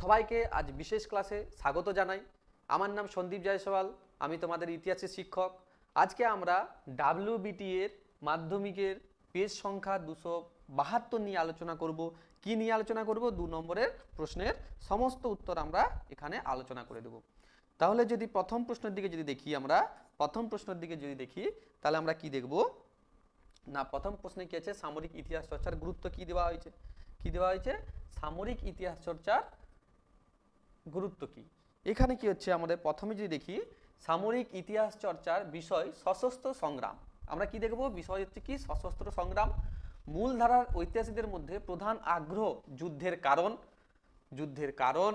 সবাইকে আজ বিশেষ ক্লাসে স্বাগত জানাই। আমার নাম সন্দীপ জয়সওয়াল, আমি তোমাদের ইতিহাসের শিক্ষক। আজকে আমরা ডাব্লিউবিটি এর মাধ্যমিকের পেজ সংখ্যা 272 নিয়ে আলোচনা করব। কি নিয়ে আলোচনা করব? 2 নম্বরের প্রশ্নের সমস্ত উত্তর আমরা এখানে আলোচনা করে দেব। তাহলে যদি প্রথম প্রশ্নের দিকে যদি দেখি, তাহলে আমরা কি দেখব না, প্রথম প্রশ্নে কি আছে, সামরিক ইতিহাস চর্চার গুরুত্ব কি দেওয়া হয়েছে, সামরিক ইতিহাস চর্চার গুরুত্ব কি। এখানে কি হচ্ছে, আমাদের প্রথমে যদি দেখি সামরিক ইতিহাস চর্চার বিষয় সশস্ত্র সংগ্রাম। আমরা কি দেখব? বিষয় হচ্ছে কি, সশস্ত্র সংগ্রাম। মূলধারার ঐতিহাসিকদের মধ্যে প্রধান আগ্রহ যুদ্ধের কারণ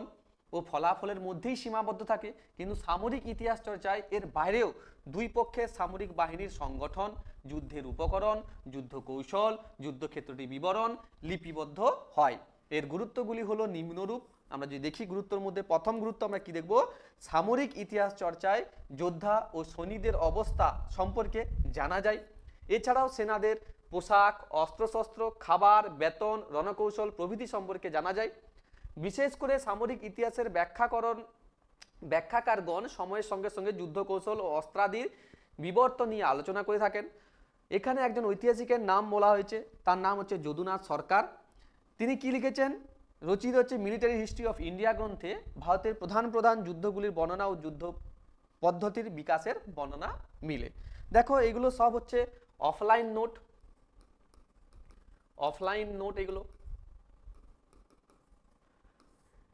ও ফলাফলের মধ্যেই সীমাবদ্ধ থাকে, কিন্তু সামরিক ইতিহাস চর্চায় এর বাইরেও দুই পক্ষের সামরিক বাহিনীর সংগঠন, যুদ্ধের উপকরণ, যুদ্ধ কৌশল, যুদ্ধক্ষেত্রটি বিবরণ লিপিবদ্ধ হয়। এর গুরুত্বগুলি হলো নিম্নরূপ। আমরা যদি দেখি গুরুত্বের মধ্যে প্রথম গুরুত্ব আমরা কি দেখব, সামরিক ইতিহাস চর্চায় যোদ্ধা ও সৈনিকদের অবস্থা সম্পর্কে জানা যায়। এছাড়াও সেনাদের পোশাক, অস্ত্রশস্ত্র, খাবার, বেতন, রণকৌশল প্রভৃতি সম্পর্কে জানা যায়। বিশেষ করে সামরিক ইতিহাসের ব্যাখ্যাকারগণ সময়ের সঙ্গে সঙ্গে যুদ্ধ কৌশল ও অস্ত্রাদির বিবর্তন নিয়ে আলোচনা করে থাকেন। এখানে একজন ঐতিহাসিকের নাম বলা হয়েছে, তার নাম হচ্ছে যদুনাথ সরকার। তিনি কি লিখেছেন? রচিত হচ্ছে মিলিটারি হিস্ট্রি অফ ইন্ডিয়া গ্রন্থে ভারতের প্রধান প্রধান যুদ্ধগুলির বর্ণনা ও যুদ্ধ পদ্ধতির বিকাশের বর্ণনা মিলে। দেখো এগুলো সব হচ্ছে অফলাইন নোট এগুলো,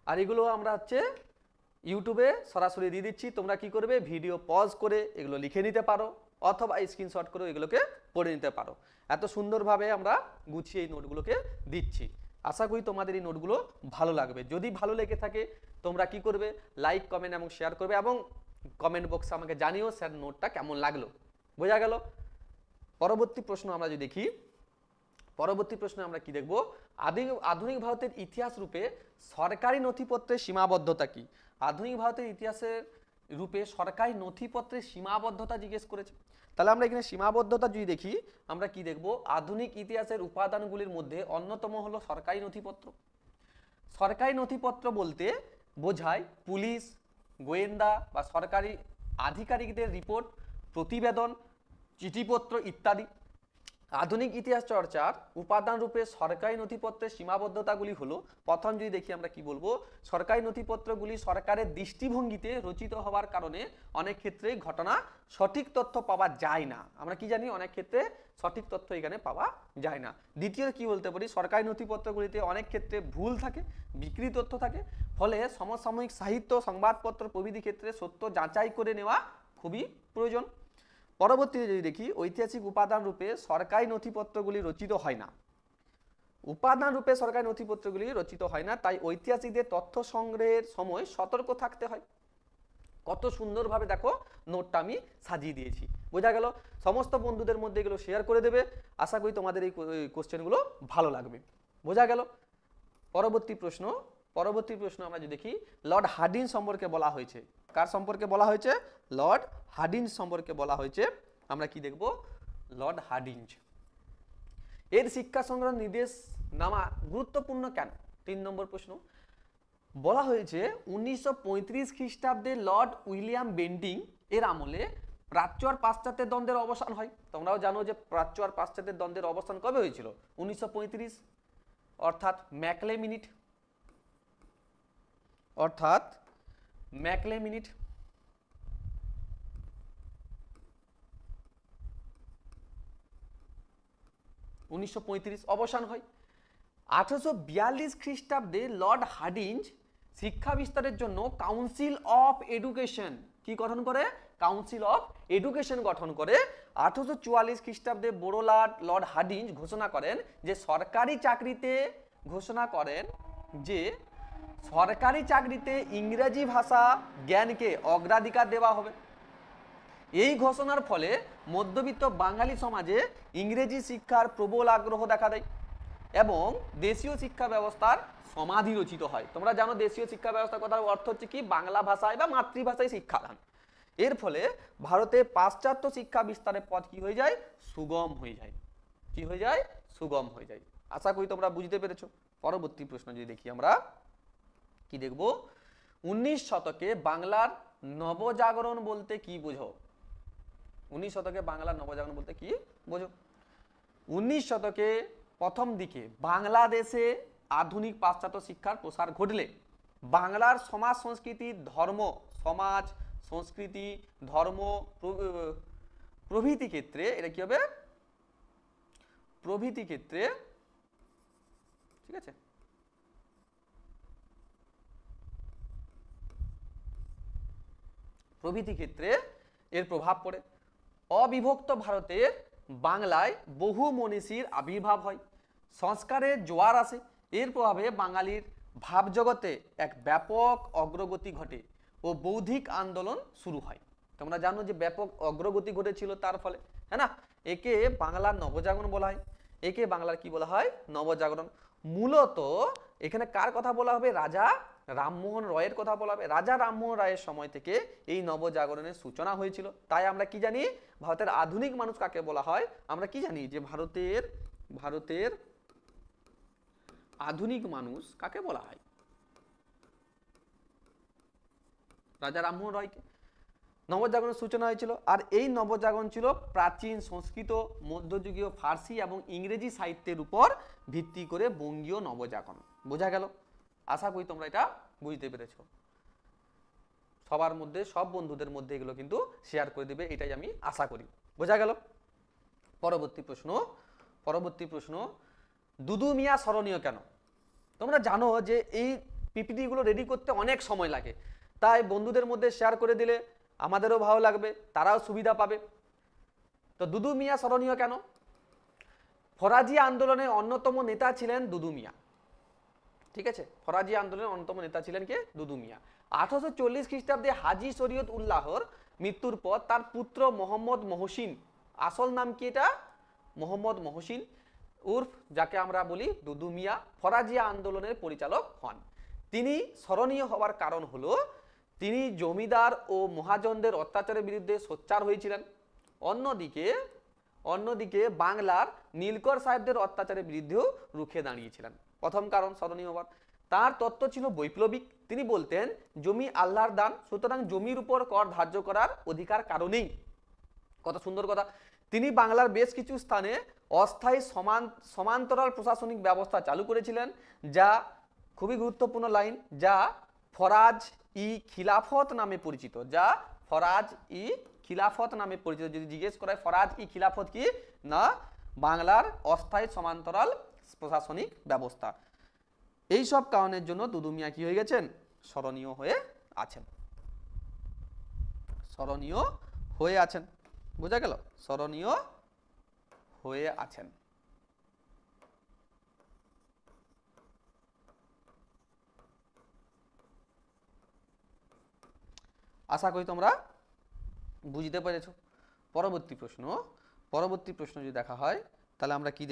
আর এগুলো আমরা হচ্ছে ইউটিউবে সরাসরি দিয়ে দিচ্ছি। তোমরা কি করবে, ভিডিও পজ করে এগুলো লিখে নিতে পারো অথবা স্ক্রিনশট করে এগুলোকে পড়ে নিতে পারো। এত সুন্দরভাবে আমরা গুছিয়ে এই নোটগুলোকে দিচ্ছি। আশা করি তোমাদের এই নোটগুলো ভালো লাগবে। যদি ভালো লেগে থাকে তোমরা কি করবে, লাইক, কমেন্ট এবং শেয়ার করবে, এবং কমেন্ট বক্সে আমাকে জানিও স্যার নোটটা কেমন লাগলো। বোঝা গেল? পরবর্তী প্রশ্ন আমরা যদি দেখি, পরবর্তী প্রশ্নে আমরা কি দেখব, আধুনিক ভারতের ইতিহাস রূপে সরকারি নথিপত্রের সীমাবদ্ধতা কি। আধুনিক ভারতের ইতিহাসের রূপে সরকারি নথিপত্রের সীমাবদ্ধতা জিজ্ঞেস করেছে। তাহলে আমরা এখানে সীমাবদ্ধতা যদি দেখি, আমরা কি দেখব, আধুনিক ইতিহাসের উপাদানগুলির মধ্যে অন্যতম হলো সরকারি নথিপত্র। সরকারি নথিপত্র বলতে বোঝায় পুলিশ, গোয়েন্দা বা সরকারি আধিকারিকদের রিপোর্ট, প্রতিবেদন, চিঠিপত্র ইত্যাদি। আধুনিক ইতিহাস চর্চার উপাদান রূপে সরকারি নথিপত্রের সীমাবদ্ধতাগুলি হলো, প্রথম যদি দেখি আমরা কি বলবো, সরকারি নথিপত্রগুলি সরকারের দৃষ্টিভঙ্গিতে রচিত হওয়ার কারণে অনেক ক্ষেত্রে ঘটনা সঠিক তথ্য পাওয়া যায় না। আমরা কি জানি, অনেক ক্ষেত্রে সঠিক তথ্য এখানে পাওয়া যায় না। দ্বিতীয় কি বলতে পারি, সরকারি নথিপত্রগুলিতে অনেক ক্ষেত্রে ভুল থাকে, বিকৃত তথ্য থাকে, ফলে সমসাময়িক সাহিত্য, সংবাদপত্র প্রভৃতি ক্ষেত্রে সত্য যাচাই করে নেওয়া খুবই প্রয়োজন। পরবর্তীতে যদি দেখি, ঐতিহাসিক উপাদান রূপে সরকারি নথিপত্রগুলি রচিত হয় না। তাই ঐতিহাসিকদের তথ্য সংগ্রহের সময় সতর্ক থাকতে হয়। কত সুন্দরভাবে দেখো নোটটা আমি সাজিয়ে দিয়েছি। বোঝা গেল? সমস্ত বন্ধুদের মধ্যে এগুলো শেয়ার করে দেবে। আশা করি তোমাদের এই কোশ্চেনগুলো ভালো লাগবে। বোঝা গেল? পরবর্তী প্রশ্ন আমরা যদি দেখি, লর্ড হার্ডিঞ্জ সম্পর্কে বলা হয়েছে। কার সম্পর্কে বলা হয়েছে? লর্ড হার্ডিঞ্জ সম্পর্কে বলা হয়েছে। আমরা কি দেখব, লর্ড হার্ডিঞ্জ এর শিক্ষা সংগ্রহ নির্দেশনামা গুরুত্বপূর্ণ কেন? 3 নম্বর প্রশ্ন। বলা হয়েছে 1935 খ্রিস্টাব্দে লর্ড উইলিয়াম বেন্টিং এর আমলে প্রাচ্য আর পাশ্চাত্যের দ্বন্দ্বের অবসান হয়। তোমরাও জানো যে প্রাচ্য আর পাশ্চাত্যের দ্বন্দ্বের অবসান কবে হয়েছিল? 1935, অর্থাৎ ম্যাকলে মিনিট। 1935 অবসান হয়। 1842 খ্রিস্টাব্দে লর্ড হার্ডিঞ্জ শিক্ষা বিস্তারের জন্য কাউন্সিল অফ এডুকেশন কি গঠন করে? কাউন্সিল অফ এডুকেশন গঠন করে। 1844 খ্রিস্টাব্দে লর্ড হার্ডিঞ্জ ঘোষণা করেন যে সরকারি চাকরিতে ইংরেজি ভাষা জ্ঞানকে অগ্রাধিকার দেওয়া হবে। এই ঘোষণার ফলে মধ্যবিত্ত বাঙালি সমাজে ইংরেজি শিক্ষার প্রবল আগ্রহ দেখা দেয় এবং দেশীয় শিক্ষা ব্যবস্থার সমাধি রচিত হয়। তোমরা জানো দেশীয় শিক্ষা ব্যবস্থার কথার অর্থ হচ্ছে কি, বাংলা ভাষায় বা মাতৃভাষায় শিক্ষাদান। এর ফলে ভারতে পাশ্চাত্য শিক্ষা বিস্তারের পথ কি হয়ে যায়? সুগম হয়ে যায়। আশা করি তোমরা বুঝতে পেরেছো। পরবর্তী প্রশ্ন যদি দেখি আমরা, কি দেখব 19 শতকে বাংলার নবজাগরণ বলতে কি বোঝো? 19 শতকে বাংলার নবজাগরণ বলতে কি বোঝো? 19 শতকে প্রথম দিকে বাংলাদেশে আধুনিক পাশ্চাত্য শিক্ষার প্রসার ঘটলে বাংলার সমাজ সংস্কৃতি ধর্ম সমাজ সংস্কৃতি ধর্ম প্রভৃতি ক্ষেত্রে এটা কি হবে প্রভৃতি ক্ষেত্রে ঠিক আছে প্রভৃতি ক্ষেত্রে এর প্রভাব পড়ে। অবিভক্ত ভারতের বাংলায় বহু মনীষীর আবির্ভাব হয়, সংস্কারের জোয়ার আসে, এর প্রভাবে বাঙালির ভাবজগতে এক ব্যাপক অগ্রগতি ঘটে ও বৌদ্ধিক আন্দোলন শুরু হয়। তোমরা জানো যে ব্যাপক অগ্রগতি ঘটেছিল তার ফলে, হ্যাঁ না? একে বাংলার নবজাগরণ বলা হয়। একে বাংলার কি বলা হয়? নবজাগরণ। মূলত এখানে কার কথা বলা হবে? রাজা রামমোহন রায়ের কথা বলা হবে। রাজা রামমোহন রায়ের সময় থেকে এই নবজাগরণের সূচনা হয়েছিল। তাই আমরা কি জানি ভারতের আধুনিক মানুষ কাকে বলা হয়? আমরা কি জানি যে ভারতের আধুনিক মানুষ কাকে বলা হয়? রাজা রামমোহন রায়কে। নবজাগরণের সূচনা হয়েছিল। আর এই নবজাগরণ ছিল প্রাচীন সংস্কৃত, মধ্যযুগীয় ফার্সি এবং ইংরেজি সাহিত্যের উপর ভিত্তি করে বঙ্গীয় নবজাগরণ। বোঝা গেল? আশা করি তোমরা এটা বুঝতে পেরেছো। সবার মধ্যে সব বন্ধুদের মধ্যে এগুলো কিন্তু শেয়ার করে দিবে, এটাই আমি আশা করি। বোঝা গেল? পরবর্তী প্রশ্ন দুদু মিয়া স্মরণীয় কেন? তোমরা জানো যে এই পিপিটি গুলো রেডি করতে অনেক সময় লাগে, তাই বন্ধুদের মধ্যে শেয়ার করে দিলে আমাদেরও ভালো লাগবে, তারাও সুবিধা পাবে। তো দুদু মিয়া স্মরণীয় কেন? ফরাজি আন্দোলনের অন্যতম নেতা ছিলেন দুদু মিয়া। ঠিক আছে, ফরাজি আন্দোলনের অন্যতম নেতা ছিলেন কে? দুদু মিয়া। 1840 খ্রিস্টাব্দে হাজী শরীয়ত উল্লাহর মৃত্যুর পর তার পুত্র মোহাম্মদ মহসিন, আসল নাম কি এটা? মোহাম্মদ মহসিন উর্ফ যাকে আমরা বলি দুদু মিয়া, ফরাজি আন্দোলনের পরিচালক হন। তিনি স্মরণীয় হওয়ার কারণ হলো তিনি জমিদার ও মহাজনদের অত্যাচারের বিরুদ্ধে সোচ্চার হয়েছিলেন। অন্যদিকে বাংলার নীলকর সাহেবদের অত্যাচারের বিরুদ্ধেও রুখে দাঁড়িয়েছিলেন। প্রথম কারণ স্মরণীয় হওয়ার। তার তত্ত্ব ছিল বৈপ্লবিক। তিনি বলতেন জমি আল্লাহর দান, সুতরাং জমির উপর কর ধার্য করার অধিকার কারো নেই। কত সুন্দর কথা। তিনি বাংলার বেশ কিছু স্থানে অস্থায়ী সমান্তরাল প্রশাসনিক ব্যবস্থা চালু করেছিলেন, যা খুবই গুরুত্বপূর্ণ লাইন, যা ফরাজ ই খিলাফত নামে পরিচিত। যদি জিজ্ঞেস করা হয় ফরাজ ই খিলাফত কি, না বাংলার অস্থায়ী সমান্তরাল প্রশাসনিক ব্যবস্থা। এই সব কারণের জন্য দুদু মিয়া কি হয়ে গেছেন? স্মরণীয় হয়ে আছেন। বোঝা গেল? স্মরণীয় হয়ে আছেন। আশা করি তোমরা বুঝতে পেরেছো। পরবর্তী প্রশ্ন যদি দেখা হয় তাহলে আমরা কি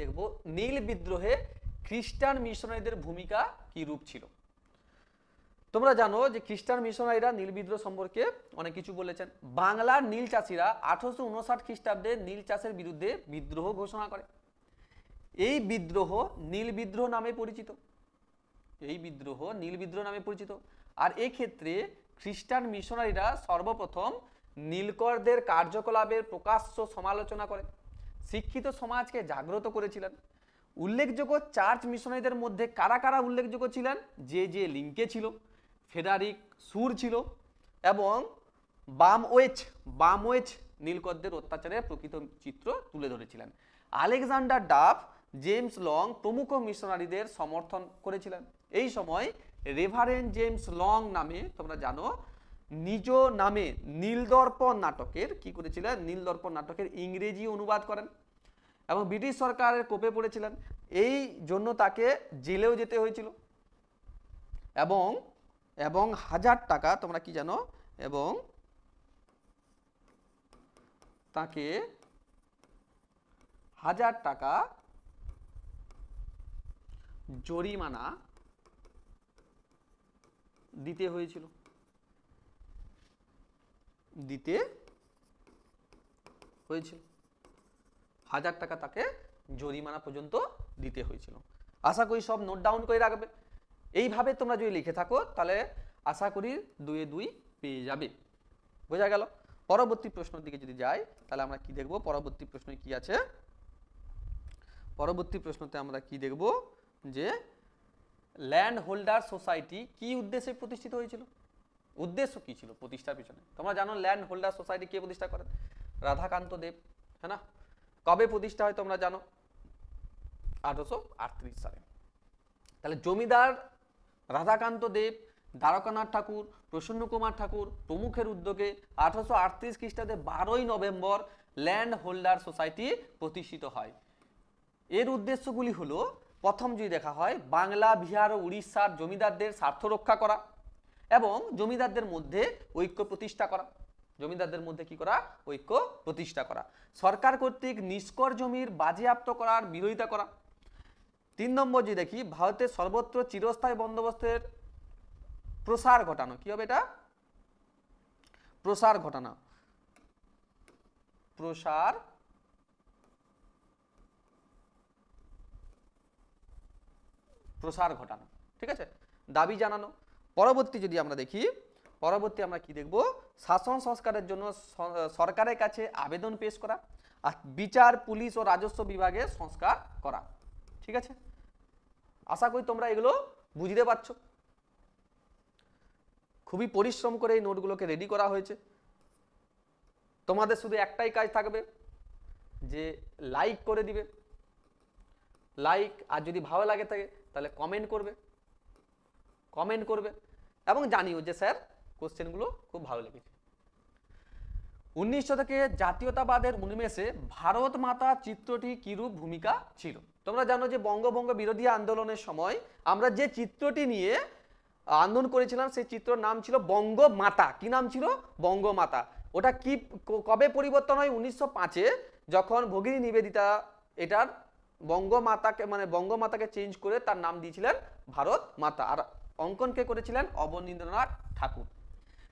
দেখব? নীল বিদ্রোহে খ্রিস্টান মিশনারিদের ভূমিকা কি রূপ ছিল? তোমরা জানো যে খ্রিস্টান মিশনারিরা নীল বিদ্রোহ সম্পর্কে অনেক কিছু বলেছেন। বাংলার নীল চাষিরা 1859 খ্রিস্টাব্দে নীল চাষের বিরুদ্ধে বিদ্রোহ ঘোষণা করে। এই বিদ্রোহ নীল বিদ্রোহ নামে পরিচিত। আর এক্ষেত্রে খ্রিস্টান মিশনারিরা সর্বপ্রথম নীলকরদের কার্যকলাপের প্রকাশ্য সমালোচনা করে শিক্ষিত সমাজকে জাগ্রত করেছিলেন। উল্লেখযোগ্য চার্চ মিশনারিদের মধ্যে কারা কারা উল্লেখযোগ্য ছিলেন? যে লিঙ্কে ছিল, ফেডারিক সুর ছিল এবং বামওয়েচ নীলকরদের অত্যাচারের প্রকৃত চিত্র তুলে ধরেছিলেন। আলেকজান্ডার ডাফ, জেমস লং প্রমুখ মিশনারিদের সমর্থন করেছিলেন। এই সময় রেভারেন্ড জেমস লং নামে তোমরা জানো নিজ নামে নীলদর্পণ নাটকের কি করেছিলেন? নীলদর্পণ নাটকের ইংরেজি অনুবাদ করেন এবং ব্রিটিশ সরকারের কোপে পড়েছিলেন। এই জন্য তাকে জেলেও যেতে হয়েছিল এবং 1000 টাকা তোমরা কি জানো? এবং তাকে 1000 টাকা জরিমানা দিতে হয়েছিল। 1000 টাকা তাকে জরিমানা পর্যন্ত দিতে হয়েছিল। আশা করি সব নোট ডাউন করে রাখবে। এইভাবে তোমরা যদি লিখে থাকো তাহলে আশা করি 2 এ 2 পেয়ে যাবে। বোঝা গেল? পরবর্তী প্রশ্নের দিকে যদি যাই তাহলে আমরা কি দেখব, পরবর্তী প্রশ্নে কি আছে, পরবর্তী প্রশ্নতে আমরা কি দেখব যে ল্যান্ড হোল্ডার সোসাইটি কি উদ্দেশ্যে প্রতিষ্ঠিত হয়েছিল, উদ্দেশ্য কি ছিল প্রতিষ্ঠার পিছনে। তোমরা জানো ল্যান্ড হোল্ডার সোসাইটি কে প্রতিষ্ঠা করেন? রাধাকান্ত দেব, হ্যাঁ না? কবে প্রতিষ্ঠা হয় তোমরা জানো? 1838 সালে। তাহলে জমিদার রাধাকান্ত দেব, দ্বারকানাথ ঠাকুর, প্রসন্ন কুমার ঠাকুর প্রমুখের উদ্যোগে 1838 খ্রিস্টাব্দে 12ই নভেম্বর ল্যান্ড হোল্ডার সোসাইটি প্রতিষ্ঠিত হয়। এর উদ্দেশ্যগুলি হলো, প্রথম যদি দেখা হয় বাংলা, বিহার ও উড়িষ্যার জমিদারদের স্বার্থ রক্ষা করা এবং জমিদারদের মধ্যে ঐক্য প্রতিষ্ঠা করা। জমিদারদের মধ্যে কি করা? ঐক্য প্রতিষ্ঠা করা। সরকার কর্তৃক নিষ্কর জমির বাজেয়াপ্ত করার বিরোধিতা করা। 3 নম্বর যদি দেখি ভারতের সর্বত্র চিরস্থায়ী বন্দোবস্তের প্রসার ঘটানো। কি হবে এটা? প্রসার ঘটানো, প্রসার প্রসার ঘটানো, ঠিক আছে, দাবি জানানো। পরবর্তী যদি আমরা দেখি, পরবর্তী আমরা কি দেখব, শাসন সংস্কারের জন্য সরকারের কাছে আবেদন পেশ করা আর বিচার, পুলিশ ও রাজস্ব বিভাগে সংস্কার করা। ঠিক আছে, আশা করি তোমরা এগুলো বুঝতে পারছো। খুবই পরিশ্রম করে এই নোটগুলোকে রেডি করা হয়েছে। তোমাদের শুধু একটাই কাজ থাকবে যে লাইক করে দিবে, লাইক, আর যদি ভালো লাগে থাকে তাহলে কমেন্ট করবে, কমেন্ট করবে এবং জানিও যে স্যার কোশ্চেনগুলো খুব ভালো লেগেছে। 19 শতকে জাতীয়তাবাদের উন্মেষে ভারত মাতা চিত্রটি কিরূপ ভূমিকা ছিল। তোমরা জানো যে বঙ্গভঙ্গ বিরোধী আন্দোলনের সময় আমরা যে চিত্রটি নিয়ে আন্দোলন করেছিলাম সেই চিত্রের নাম ছিল বঙ্গমাতা। কি নাম ছিল? বঙ্গমাতা। ওটা কি কবে পরিবর্তন হয়? 1905-এ, যখন ভগিনী নিবেদিতা এটার বঙ্গমাতাকে মানে বঙ্গমাতাকে চেঞ্জ করে তার নাম দিয়েছিলেন ভারত মাতা, আর অঙ্কনকে করেছিলেন অবনীন্দ্রনাথ ঠাকুর।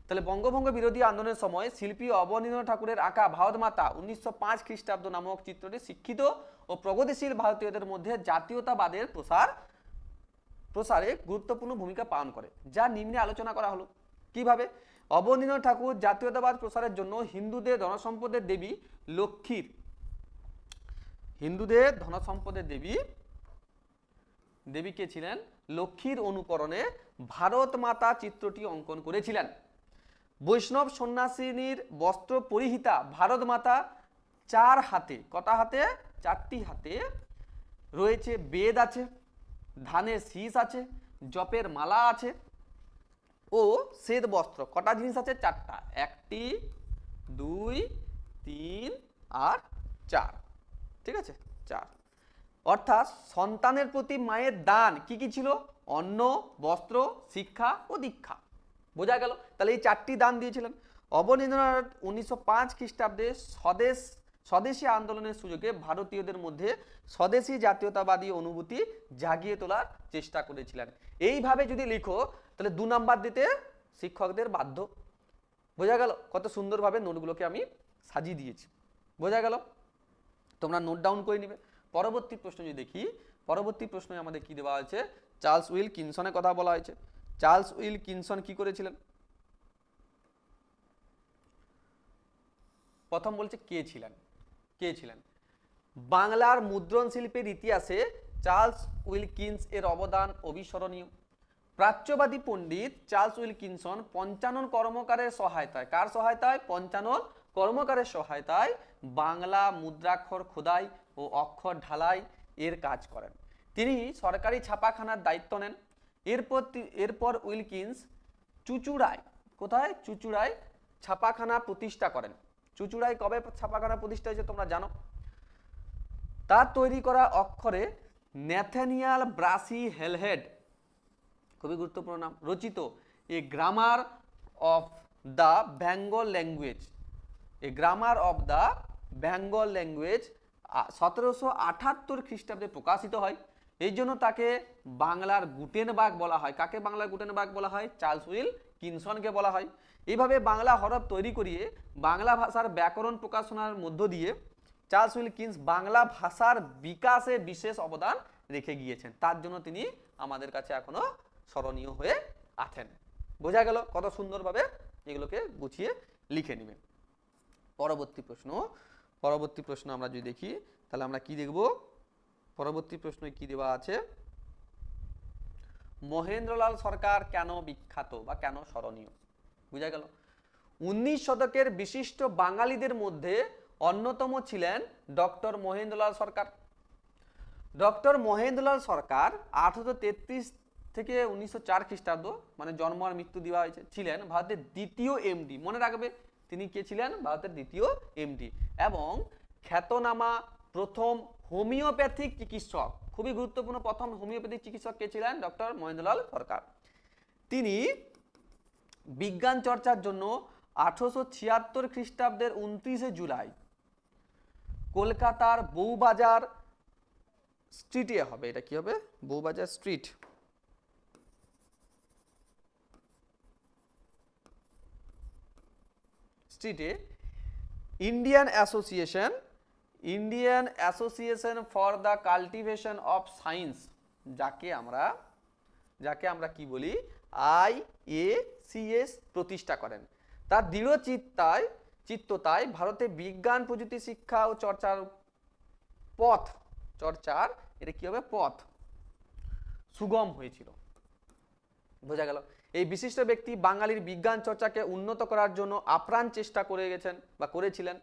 তাহলে বঙ্গভঙ্গ বিরোধী আন্দোলনের সময় শিল্পী অবনীন্দ্রনাথ ঠাকুরের আঁকা ভারত মাতা 1905 খ্রিস্টাব্দ নামক চিত্রটি শিক্ষিত ও প্রগতিশীল ভারতীয়দের মধ্যে জাতীয়তাবাদের প্রসারে গুরুত্বপূর্ণ ভূমিকা পালন করে, যা নিম্নে আলোচনা করা হলো। কিভাবে? অবনীন্দ্রনাথ ঠাকুর জাতীয়তাবাদ প্রসারের জন্য হিন্দুদের ধনসম্পদের দেবী লক্ষ্মীর, হিন্দুদের ধনসম্পদের দেবী কে ছিলেন? লক্ষ্মীর অনুকরণে ভারত মাতা চিত্রটি অঙ্কন করেছিলেন। বৈষ্ণব সন্ন্যাসিনীর বস্ত্র পরিহিতা ভারত মাতা 4 হাতে, কটা হাতে? 4টি হাতে রয়েছে বেদ আছে, ধানের শীষ আছে, জপের মালা আছে ও শ্বেত বস্ত্র। কটা জিনিস আছে? 4টা। 1টি, 2, 3 আর 4। ঠিক আছে, 4। অর্থাৎ সন্তানের প্রতি মায়ের দান কি কি ছিল? অন্ন, বস্ত্র, শিক্ষা ও দীক্ষা। বোঝা গেল? তাহলে এই 4টি দান দিয়েছিলেন। অবনীন্দ্রনাথ 1905 খ্রিস্টাব্দে স্বদেশী আন্দোলনের সুযোগে ভারতীয়দের মধ্যে স্বদেশী জাতীয়তাবাদী অনুভূতি জাগিয়ে তোলার চেষ্টা করেছিলেন। এইভাবে যদি লিখো তাহলে 2 নাম্বার দিতে শিক্ষকদের বাধ্য। বোঝা গেল? কত সুন্দরভাবে নোটগুলোকে আমি সাজিয়ে দিয়েছি। বোঝা গেল? তোমরা নোট ডাউন করে নিবে। পরবর্তী প্রশ্ন যদি দেখি, পরবর্তী প্রশ্নে আমাদের কি দেওয়া হয়েছে? চার্লস উইলকিনসনের কথা বলা হয়েছে। চার্লস উইলকিনসন কি করেছিলেন? প্রথম বলছে কে ছিলেন, কে ছিলেন? বাংলার মুদ্রণ শিল্পের ইতিহাসে চার্লস উইলকিনস এর অবদান অবিস্মরণীয়। প্রাচ্যবাদী পণ্ডিত চার্লস উইলকিনসন পঞ্চানন কর্মকারের সহায়তায়, কার সহায়তায়? পঞ্চানন কর্মকারের সহায়তায় বাংলা মুদ্রাক্ষর খোদাই ও অক্ষর ঢালাই এর কাজ করেন। তিনি সরকারি ছাপাখানার দায়িত্ব নেন। এরপর উইলকিনস চুঁচুড়ায়, কোথায়? চুঁচুড়ায় ছাপাখানা প্রতিষ্ঠা করেন। চুঁচুড়ায় কবে ছাপাখানা প্রতিষ্ঠা হয়েছে তোমরা জানো? তার তৈরি করা অক্ষরে ন্যাথানিয়াল ব্রাসি হেলহেড, খুবই গুরুত্বপূর্ণ নাম, রচিত a grammar of the Bengal language, a grammar of the Bengal language 1778 খ্রিস্টাব্দে প্রকাশিত হয়। এই জন্য তাকে বাংলার গুটেনবার্গ বলা হয়। কাকে বাংলার গুটেনবার্গ বলা হয়? চার্লস উইলকিনসনকে বলা হয়। এইভাবে বাংলা হরফ তৈরি করিয়ে বাংলা ভাষার ব্যাকরণ প্রকাশনার মধ্য দিয়ে চার্লস উইলকিন্স বাংলা ভাষার বিকাশে বিশেষ অবদান রেখে গিয়েছেন, তার জন্য তিনি আমাদের কাছে এখনো স্মরণীয় হয়ে আছেন। বোঝা গেল কত সুন্দরভাবে এগুলোকে গুছিয়ে লিখে নেবে। পরবর্তী প্রশ্ন আমরা যদি দেখি তাহলে আমরা কি দেখব, পরবর্তী প্রশ্নে কি দেওয়া আছে, মহেন্দ্রলাল সরকার কেন বিখ্যাত বা কেন স্মরণীয়। বুঝা গেল 19 শতকের বিশিষ্ট বাঙালিদের মধ্যে অন্যতম ছিলেন ডক্টর মহেন্দ্রলাল সরকার। ডক্টর মহেন্দ্রলাল সরকার 1833 থেকে 1904 খ্রিস্টাব্দ মানে জন্ম আর মৃত্যু দেওয়া হয়েছে, ছিলেন ভারতের দ্বিতীয় এমডি। মনে রাখবে তিনি কে ছিলেন, ভারতের দ্বিতীয় এমডি এবং খ্যাতনামা প্রথম হোমিওপ্যাথিক চিকিৎসক। খুবই গুরুত্বপূর্ণ, প্রথম হোমিওপ্যাথিক চিকিৎসক কে ছিলেন, ডক্টর মহেন্দ্রলাল সরকার। তিনি বিজ্ঞান চর্চার জন্য 1876 খ্রিস্টাব্দের 29 জুলাই কলকাতার বউবাজার স্ট্রিটে হবে, এটা কি হবে, বউবাজার স্ট্রিটে Indian association for the cultivation of science, যাকে আমরা কি বলি IACS প্রতিষ্ঠা করেন। তার দৃঢ় চিত্ততায় ভারতে বিজ্ঞান প্রযুক্তি শিক্ষা ও চর্চার এটা কি হবে পথ সুগম হয়েছিল। বোঝা গেল এই বিশিষ্ট ব্যক্তি বাঙালির বিজ্ঞান চর্চাকে উন্নত করার জন্য আপ্রাণ চেষ্টা করে গেছেন বা করেছিলেন,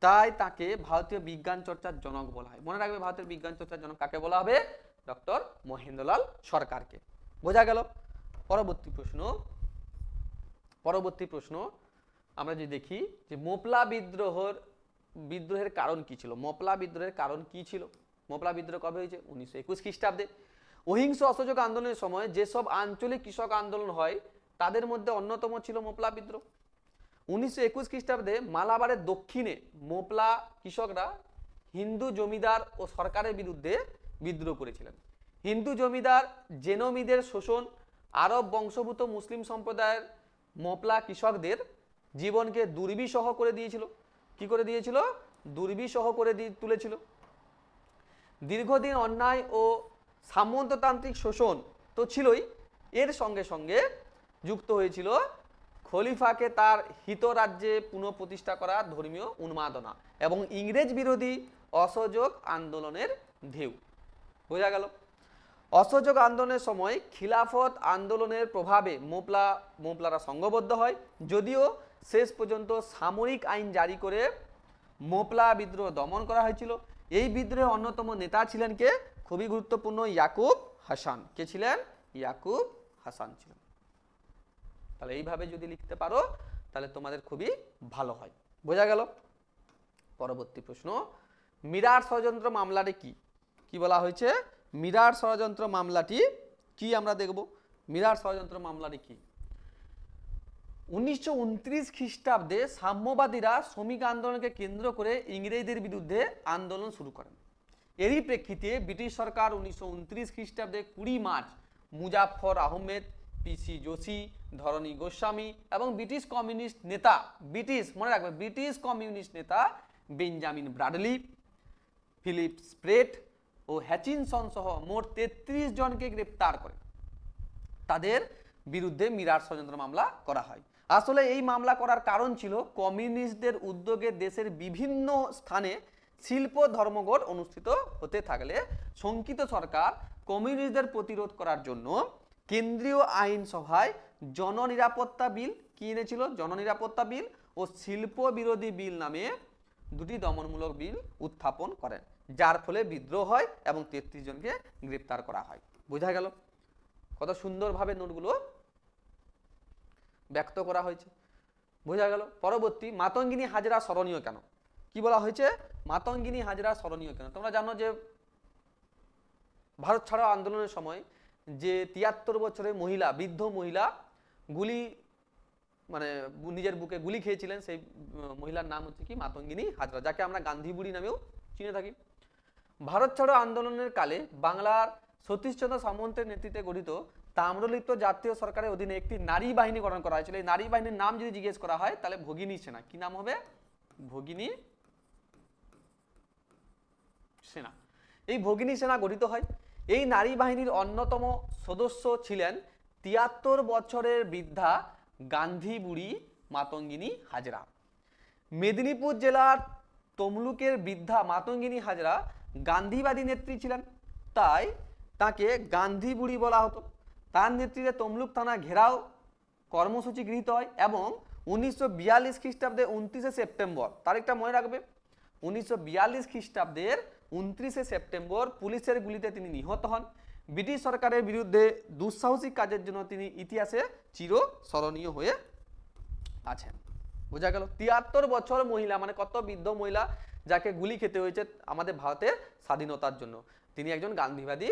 তাই তাকে ভারতীয় বিজ্ঞান চর্চার জনক বলা হয়। মনে রাখবে ভারতের বিজ্ঞান চর্চার জনক কাকে বলা হবে, ডক্টর মহেন্দ্রলাল সরকারকে। বোঝা গেল। পরবর্তী প্রশ্ন আমরা যদি দেখি যে মোপলা বিদ্রোহের কারণ কি ছিল। মোপলা বিদ্রোহ কবে হয়েছে, 1921 খ্রিস্টাব্দে। অহিংস অসহযোগ আন্দোলনের সময় যেসব আঞ্চলিক কৃষক আন্দোলন হয় তাদের মধ্যে অন্যতম ছিল মোপলা বিদ্রোহ। 1921 খ্রিস্টাব্দে মালাবারের দক্ষিণে মোপলা কৃষকরা হিন্দু জমিদার ও সরকারের বিরুদ্ধে বিদ্রোহ করেছিলেন। হিন্দু জমিদার জেনোমিদের শোষণ, আরব বংশোদ্ভূত মুসলিম সম্প্রদায়ের মোপলা কৃষকদের জীবনকে দুর্বিষহ করে দিয়েছিল। কি করে দিয়েছিল, দুর্বিষহ করে তুলেছিল। দীর্ঘদিন অন্যায় ও সামন্ততান্ত্রিক শোষণ তো ছিলই, এর সঙ্গে সঙ্গে যুক্ত হয়েছিল খলিফাকে তার হিত রাজ্যে পুনঃপ্রতিষ্ঠা করা ধর্মীয় উন্মাদনা এবং ইংরেজ বিরোধী অসহযোগ আন্দোলনের ঢেউ। বোঝা গেল। অসহযোগ আন্দোলনের সময় খিলাফত আন্দোলনের প্রভাবে মোপলারা সংঘবদ্ধ হয়, যদিও শেষ পর্যন্ত সামরিক আইন জারি করে মোপলা বিদ্রোহ দমন করা হয়েছিল। এই বিদ্রোহের অন্যতম নেতা ছিলেন কে, খুবই গুরুত্বপূর্ণ, ইয়াকুব হাসান। কে ছিলেন, ইয়াকুব হাসান ছিলেন। তাহলে এইভাবে যদি লিখতে পারো তাহলে তোমাদের খুবই ভালো হয়। বোঝা গেল। পরবর্তী প্রশ্ন, মিরাট ষড়যন্ত্র মামলাটি কি বলা হয়েছে, মিরাট ষড়যন্ত্র মামলাটি কি আমরা দেখব। মিরাট ষড়যন্ত্র মামলাটি কি, 1929 খ্রিস্টাব্দে সাম্যবাদীরা শ্রমিক আন্দোলনকে কেন্দ্র করে ইংরেজদের বিরুদ্ধে আন্দোলন শুরু করেন। এরই প্রেক্ষিতে ব্রিটিশ সরকার 1929 খ্রিস্টাব্দে 20 মার্চ মুজাফফর আহমেদ, PC যোশী, ধরণী গোস্বামী এবং ব্রিটিশ কমিউনিস্ট নেতা বেঞ্জামিন ব্রাডলি, ফিলিপ স্প্রেট ও হ্যাচিনসন সহ মোট 33 জনকে গ্রেপ্তার করে তাদের বিরুদ্ধে মিরাট ষড়যন্ত্র মামলা করা হয়। আসলে এই মামলা করার কারণ ছিল কমিউনিস্টদের উদ্যোগে দেশের বিভিন্ন স্থানে শিল্প ধর্মঘট অনুষ্ঠিত হতে থাকলে শঙ্কিত সরকার কমিউনিস্টদের প্রতিরোধ করার জন্য কেন্দ্রীয় আইনসভায় জননিরাপত্তা বিল কি এনেছিল, জননিরাপত্তা বিল ও শিল্প বিরোধী বিল নামে দুটি দমনমূলক বিল উত্থাপন করেন, যার ফলে বিদ্রোহ হয় এবং 33 জনকে গ্রেপ্তার করা হয়। বোঝা গেল কত সুন্দরভাবে নোটগুলো ব্যক্ত করা হয়েছে। বোঝা গেল। পরবর্তী, মাতঙ্গিনী হাজরা স্মরণীয় কেন, কি বলা হয়েছে, মাতঙ্গিনী হাজরা স্মরণীয় কেন। তোমরা জানো যে ভারত ছাড়ো আন্দোলনের সময় যে 73 বছরের বৃদ্ধ মহিলা নিজের বুকে গুলি খেয়েছিলেন, সেই মহিলার নাম হচ্ছে কি মাতঙ্গিনী হাজরা, যাকে আমরা গান্ধী বুড়ি নামেও চিনে থাকি। ভারত ছাড়ো আন্দোলনের কালে বাংলার সতীশচন্দ্র সামন্তের নেতৃত্বে গঠিত তাম্রলিপ্ত জাতীয় সরকারের অধীনে একটি নারী বাহিনী গঠন করা হয়েছিল। এই নারী বাহিনীর নাম যদি জিজ্ঞেস করা হয় তাহলে ভগিনী সেনা। কি নাম হবে? ভগিনী সেনা। এই ভগিনী সেনা গঠিত হয়। এই নারী বাহিনীর অন্যতম সদস্য ছিলেন ৭৩ বছরের বৃদ্ধা গান্ধী বুড়ি মাতঙ্গিনী হাজরা। মেদিনীপুর জেলার তমলুকের বৃদ্ধা মাতঙ্গিনী হাজরা গান্ধীবাদী নেত্রী ছিলেন, তাই তাকে গান্ধী বুড়ি বলা হতো। তার নেতৃত্বে তমলুক থানা ঘেরাও কর্মসূচি গৃহীত হয় এবং 1942 খ্রিস্টাব্দে 29শে সেপ্টেম্বর, তারিখটা মনে রাখবে, 1942 খ্রিস্টাব্দের 29শে সেপ্টেম্বর পুলিশের গুলিতে তিনি নিহত হন। ব্রিটিশ সরকারের বিরুদ্ধে দুঃসাহসিক কাজের জন্য তিনি ইতিহাসে চিরস্মরণীয় হয়ে আছেন। বোঝা গেল? ৭৩ বছর মহিলা, মানে কত বৃদ্ধ মহিলা যাকে গুলি খেতে হয়েছে আমাদের ভারতের স্বাধীনতার জন্য। তিনি একজন গান্ধীবাদী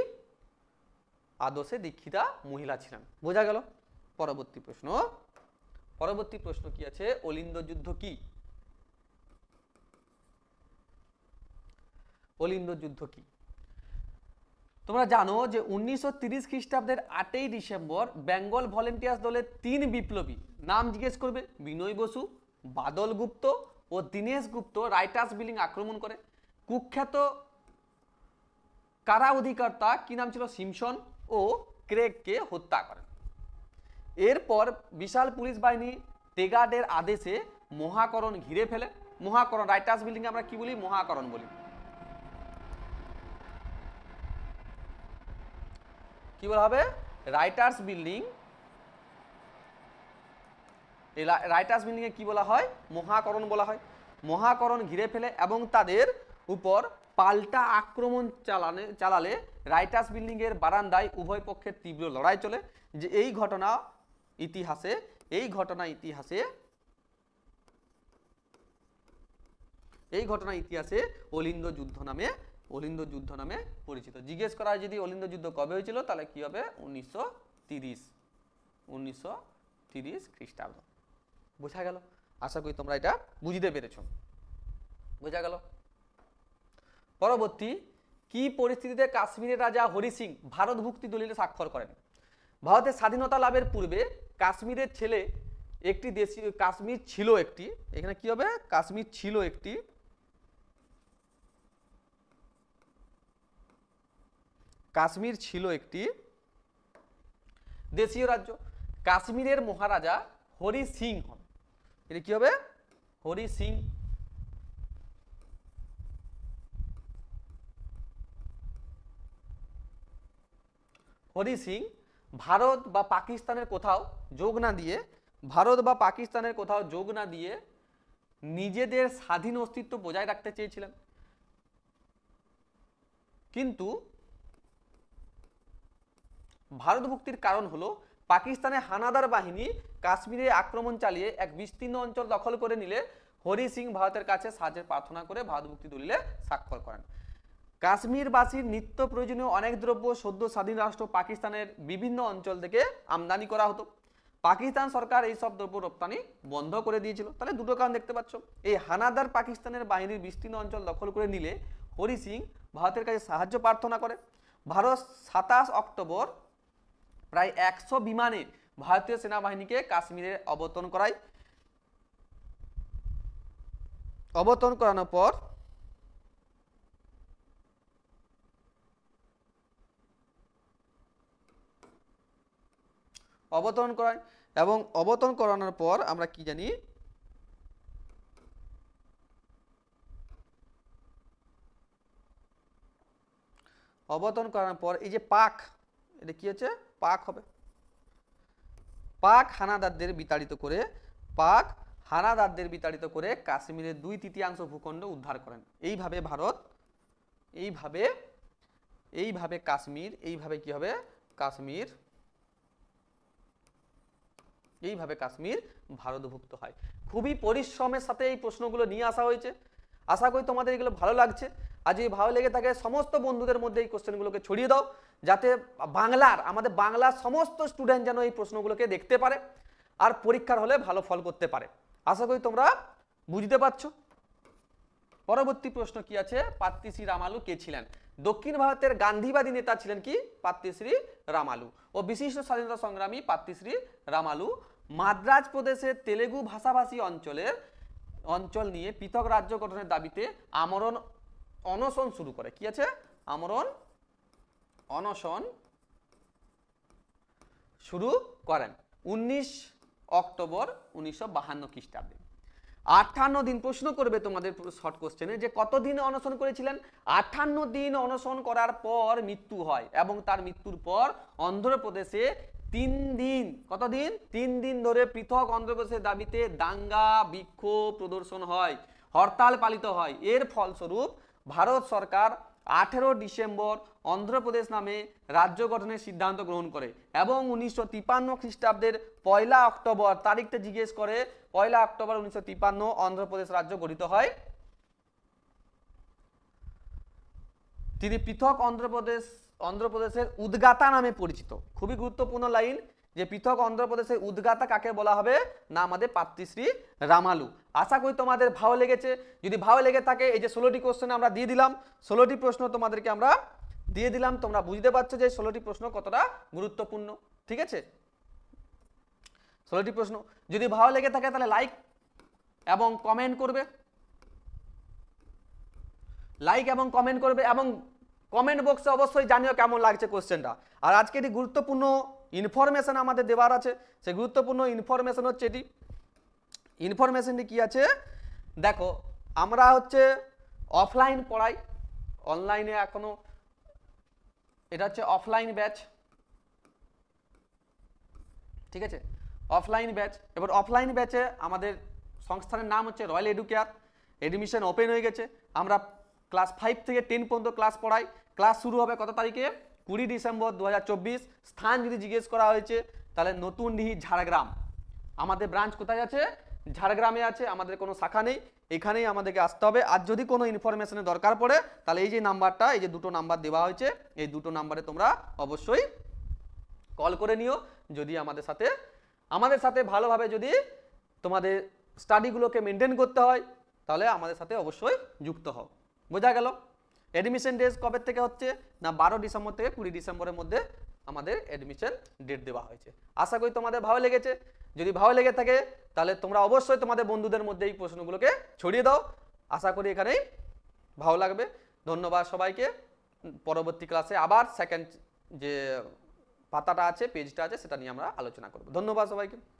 আদর্শে দীক্ষিতা মহিলা ছিলেন। বোঝা গেল? পরবর্তী প্রশ্ন। পরবর্তী প্রশ্ন কি আছে? অলিন্দ যুদ্ধ কি? অলিন্দ যুদ্ধ কি? তোমরা জানো যে 1930 খ্রিস্টাব্দের 8ই ডিসেম্বর বেঙ্গল ভলেন্টিয়ার্স দলের 3 বিপ্লবী, নাম জিজ্ঞেস করবে, বিনয় বসু, বাদল গুপ্ত ও দীনেশ গুপ্ত রাইটার্স বিল্ডিং আক্রমণ করে কুখ্যাত কারা অধিকর্তা কি নাম ছিল, সিমসন ও ক্রেগকে হত্যা করেন। এরপর বিশাল পুলিশ বাহিনী তেগার্ডের আদেশে মহাকরণ ঘিরে ফেলে। মহাকরণ, রাইটার্স বিল্ডিং আমরা কি বলি? মহাকরণ বলি। কি বলা হবে? Writers building. এই রাইটার্স বিল্ডিং এ কি বলা হয়? মহাকরণ বলা হয়। মহাকরণ ঘিরে ফেলে এবং তাদের উপর পাল্টা আক্রমণ চালালে রাইটার্স বিল্ডিং এর বারান্দায় উভয় পক্ষের তীব্র লড়াই চলে। যে এই ঘটনা ইতিহাসে অলিন্দ যুদ্ধ নামে পরিচিত। জিজ্ঞেস করা হয় যদি অলিন্দ যুদ্ধ কবে হয়েছিল, তাহলে কি হবে? 1930 খ্রিস্টাব্দ। বোঝা গেল? আশা করি তোমরা এটা বুঝতে পেরেছ। বোঝা গেল? পরবর্তী, কি পরিস্থিতিতে কাশ্মীরের রাজা হরি সিং ভারত ভুক্তি দলিলে স্বাক্ষর করেন? ভারতের স্বাধীনতা লাভের পূর্বে কাশ্মীরের ছেলে একটি দেশীয় কাশ্মীর ছিল একটি, এখানে কি হবে? কাশ্মীর ছিল একটি দেশীয় রাজ্য। কাশ্মীরের মহারাজা হরি সিং হন। এটা কি হবে? হরি সিং। হরি সিং ভারত বা পাকিস্তানের কোথাও যোগ না দিয়ে নিজেদের স্বাধীন অস্তিত্ব বজায় রাখতে চেয়েছিলেন, কিন্তু ভারত ভুক্তির কারণ হলো পাকিস্তানের হানাদার বাহিনী কাশ্মীরে আক্রমণ চালিয়ে এক বিস্তীর্ণ অঞ্চল দখল করে নিলে হরি সিং ভারতের কাছে সাহায্যের প্রার্থনা করে ভারত ভুক্তি দলিলে স্বাক্ষর করেন। কাশ্মীরবাসীর নিত্য প্রয়োজনীয় অনেক দ্রব্য সদ্য স্বাধীন রাষ্ট্র পাকিস্তানের বিভিন্ন অঞ্চল থেকে আমদানি করা হতো। পাকিস্তান সরকার এই সব দ্রব্য রপ্তানি বন্ধ করে দিয়েছিল। তাহলে দুটো কারণ দেখতে পাচ্ছ। এই হানাদার পাকিস্তানের বাহিনীর বিস্তীর্ণ অঞ্চল দখল করে নিলে হরি সিং ভারতের কাছে সাহায্য প্রার্থনা করে। ভারত 27 অক্টোবর প্রায় 100 বিমানে ভারতীয় সেনাবাহিনীকে কাশ্মীরে অবতরণ করায়। অবতরণ করানোর পর অবতরণ করানোর পর আমরা কি জানি? অবতরণ করানোর পর এই যে পাক, এটা কি হচ্ছে? পাক হবে। পাক হানাদারদের বিতাড়িত করে কাশ্মীরের 2/3 ভূখণ্ড উদ্ধার করেন। এইভাবে কাশ্মীর ভারতভুক্ত হয়। খুবই পরিশ্রমের সাথে এই প্রশ্নগুলো নিয়ে আসা হয়েছে। আশা করি তোমাদের এগুলো ভালো লাগছে। আর যদি ভালো লেগে থাকে সমস্ত বন্ধুদের মধ্যে এই কোশ্চেনগুলোকে ছড়িয়ে দাও, যাতে আমাদের বাংলার সমস্ত স্টুডেন্ট যেন এই প্রশ্নগুলোকে দেখতে পারে আর পরীক্ষার হলে ভালো ফল করতে পারে। আশা করি তোমরা বুঝতে পারছো। পরবর্তী প্রশ্ন কি আছে? পাত্রিসি রামালু কে ছিলেন? দক্ষিণ ভারতের গান্ধীবাদী নেতা ছিলেন কি? পাত্রিশ্রী রামালু। ও বিশিষ্ট স্বাধীনতা সংগ্রামী পাত্রিশ্রী রামালু মাদ্রাজ প্রদেশের তেলেগু ভাষাভাষী অঞ্চল নিয়ে পৃথক রাজ্য গঠনের দাবিতে আমরণ অনশন শুরু করে। কি আছে? আমরণ অনশন শুরু করেন 19 অক্টোবর 1952 খ্রিস্টাব্দে। 58 দিন, প্রশ্ন করবে তোমাদের শর্ট কোশ্চেনে যে কতদিন অনশন করেছিলেন? 58 দিন অনশন করার পর মৃত্যু হয় এবং তার মৃত্যুর পর অন্ধ্রপ্রদেশে 3 দিন, কতদিন? 3 দিন ধরে পৃথক অন্ধ্রপ্রদেশের দাবিতে দাঙ্গা, বিক্ষোভ প্রদর্শন হয়, হরতাল পালিত হয়। এর ফলস্বরূপ ভারত সরকার 18 ডিসেম্বর অন্ধ্রপ্রদেশ নামে রাজ্য গঠনের সিদ্ধান্ত গ্রহণ করে এবং 1953 খ্রিস্টাব্দের 1 অক্টোবর, তারিখটা জিজ্ঞেস করে, 1 অক্টোবর 1953 অন্ধ্রপ্রদেশ রাজ্য গঠিত হয়। তিনি পৃথক অন্ধ্রপ্রদেশের উদ্গাতা নামে পরিচিত। খুবই গুরুত্বপূর্ণ লাইন, যে পৃথক অন্ধ্রপ্রদেশের উদ্গাতা কাকে বলা হবে? না আমাদের পাত্রিশ্রী রামালু। আশা করি তোমাদের ভালো লেগেছে। যদি ভালো লেগে থাকে, এই যে 16টি কোশ্চেন আমরা দিয়ে দিলাম, 16টি প্রশ্ন তোমাদেরকে আমরা দিয়ে দিলাম, তোমরা বুঝতে পারছো যে 16টি প্রশ্ন কতটা গুরুত্বপূর্ণ। ঠিক আছে, 16টি প্রশ্ন যদি ভালো লেগে থাকে তাহলে লাইক এবং কমেন্ট করবে, লাইক এবং কমেন্ট করবে এবং কমেন্ট বক্সে অবশ্যই জানিও কেমন লাগছে কোশ্চেনটা। আর আজকে এটি গুরুত্বপূর্ণ ইনফরমেশন আমাদের দেওয়ার আছে, সেই গুরুত্বপূর্ণ ইনফরমেশন হচ্ছে এটি। ইনফরমেশনটি কি আছে দেখো, আমরা হচ্ছে অফলাইন পড়াই, অনলাইনে এখনো, এটা হচ্ছে অফলাইন ব্যাচ। ঠিক আছে, অফলাইন ব্যাচ। এবার অফলাইন ব্যাচে আমাদের সংস্থানের নাম হচ্ছে রয়্যাল এডুকেয়ার। এডমিশন ওপেন হয়ে গেছে। আমরা ক্লাস 5 থেকে 10 পর্যন্ত ক্লাস পড়াই। ক্লাস শুরু হবে কত তারিখে? 20 ডিসেম্বর 2024। স্থান যদি জিজ্ঞেস করা হয়েছে তাহলে নতুনডিহি, ঝাড়গ্রাম। আমাদের ব্রাঞ্চ কোথায় আছে? ঝাড়গ্রামে আছে, আমাদের কোনো শাখা নেই, এখানেই আমাদেরকে আসতে হবে। আর যদি কোনো ইনফরমেশনের দরকার পড়ে তাহলে এই যে নাম্বারটা, এই যে দুটো নাম্বার দেওয়া হয়েছে, এই দুটো নাম্বারে তোমরা অবশ্যই কল করে নিও। যদি আমাদের সাথে ভালোভাবে যদি তোমাদের স্টাডিগুলোকে মেনটেন করতে হয় তাহলে আমাদের সাথে অবশ্যই যুক্ত হও। বোঝা গেল? এডমিশন ডেট কবে থেকে হচ্ছে? না 12 ডিসেম্বর থেকে 20 ডিসেম্বরের মধ্যে আমাদের এডমিশন ডেট দেওয়া হয়েছে। আশা করি তোমাদের ভালো লেগেছে। যদি ভালো লেগে থাকে তাহলে তোমরা অবশ্যই তোমাদের বন্ধুদের মধ্যে এই প্রশ্নগুলোকে ছড়িয়ে দাও। আশা করি এখানেই ভালো লাগবে। ধন্যবাদ সবাইকে। পরবর্তী ক্লাসে আবার সেকেন্ড যে পাতাটা আছে, পেজটা আছে, সেটা নিয়ে আমরা আলোচনা করব। ধন্যবাদ সবাইকে।